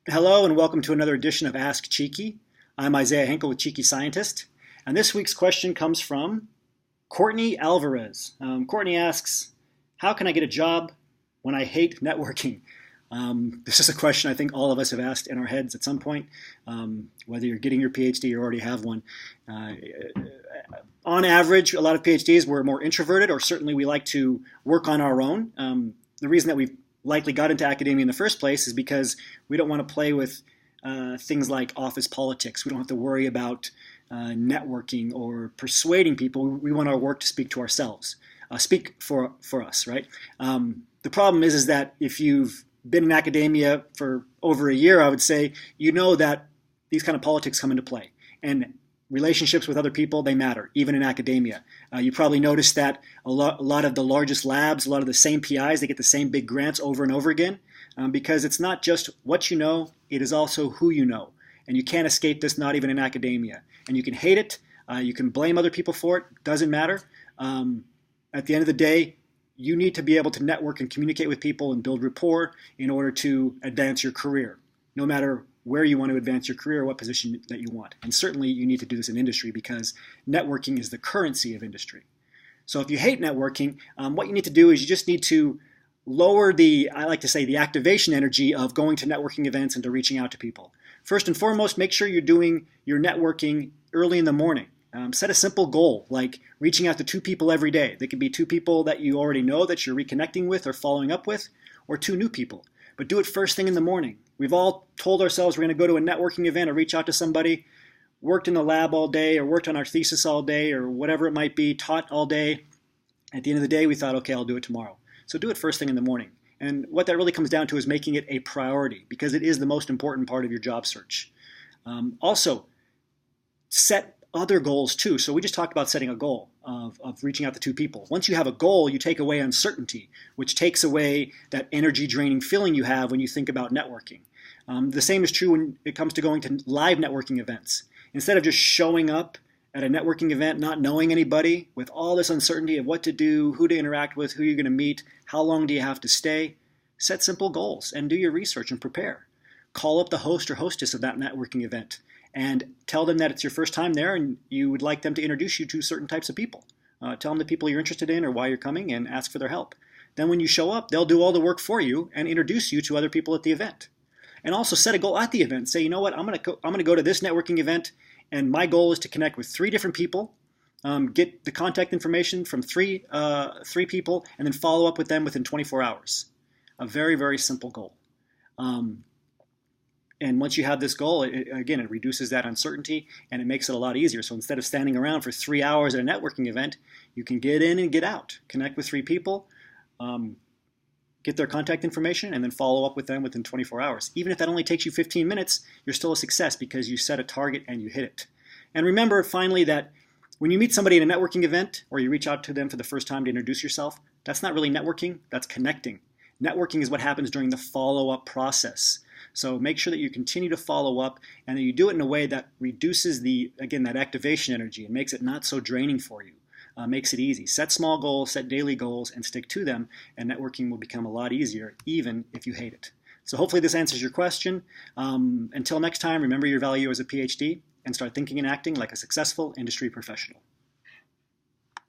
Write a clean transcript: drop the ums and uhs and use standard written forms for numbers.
Hello and welcome to another edition of Ask Cheeky. I'm Isaiah Henkel with Cheeky Scientist, and this week's question comes from Courtney Alvarez. Courtney asks, how can I get a job when I hate networking? This is a question I think all of us have asked in our heads at some point, whether you're getting your PhD or already have one. On average, a lot of PhDs, we're more introverted, or certainly we like to work on our own. The reason that we've likely got into academia in the first place is because we don't want to play with things like office politics. We don't have to worry about networking or persuading people. We want our work to speak to ourselves, speak for us, right? The problem is that if you've been in academia for over a year, I would say, you know that these kind of politics come into play. And relationships with other people, they matter, even in academia. You probably noticed that a lot of the largest labs, a lot of the same PIs, they get the same big grants over and over again because it's not just what you know, it is also who you know. And you can't escape this, not even in academia. And you can hate it, you can blame other people for it, doesn't matter. At the end of the day, you need to be able to network and communicate with people and build rapport in order to advance your career, no matter where you want to advance your career, what position that you want. And certainly you need to do this in industry because networking is the currency of industry. So if you hate networking, what you need to do is you just need to lower I like to say, the activation energy of going to networking events and to reaching out to people. First and foremost, make sure you're doing your networking early in the morning. Set a simple goal, like reaching out to 2 people every day. They could be 2 people that you already know that you're reconnecting with or following up with, or 2 new people. But do it first thing in the morning. We've all told ourselves we're going to go to a networking event or reach out to somebody, worked in the lab all day or worked on our thesis all day or whatever it might be, taught all day. At the end of the day, we thought, okay, I'll do it tomorrow. So do it first thing in the morning. And what that really comes down to is making it a priority because it is the most important part of your job search. Also, set other goals too. So we just talked about setting a goal of reaching out to 2 people. Once you have a goal, you take away uncertainty, which takes away that energy draining feeling you have when you think about networking. The same is true when it comes to going to live networking events. Instead of just showing up at a networking event, not knowing anybody, with all this uncertainty of what to do, who to interact with, who you're going to meet, how long do you have to stay, set simple goals and do your research and prepare. Call up the host or hostess of that networking event and tell them that it's your first time there and you would like them to introduce you to certain types of people. Tell them the people you're interested in or why you're coming and ask for their help. Then when you show up, they'll do all the work for you and introduce you to other people at the event. And also set a goal at the event. Say, you know what, I'm going to go to this networking event and my goal is to connect with 3 different people, get the contact information from three people, and then follow up with them within 24 hours. A very, very simple goal. And once you have this goal, it reduces that uncertainty and it makes it a lot easier. So instead of standing around for 3 hours at a networking event, you can get in and get out, connect with 3 people, get their contact information, and then follow up with them within 24 hours. Even if that only takes you 15 minutes, you're still a success because you set a target and you hit it. And remember, finally, that when you meet somebody at a networking event or you reach out to them for the first time to introduce yourself, that's not really networking, that's connecting. Networking is what happens during the follow-up process. So make sure that you continue to follow up and that you do it in a way that reduces that activation energy and makes it not so draining for you. Makes it easy. Set small goals, set daily goals, and stick to them, and networking will become a lot easier, even if you hate it. So hopefully this answers your question. Until next time, remember your value as a PhD and start thinking and acting like a successful industry professional.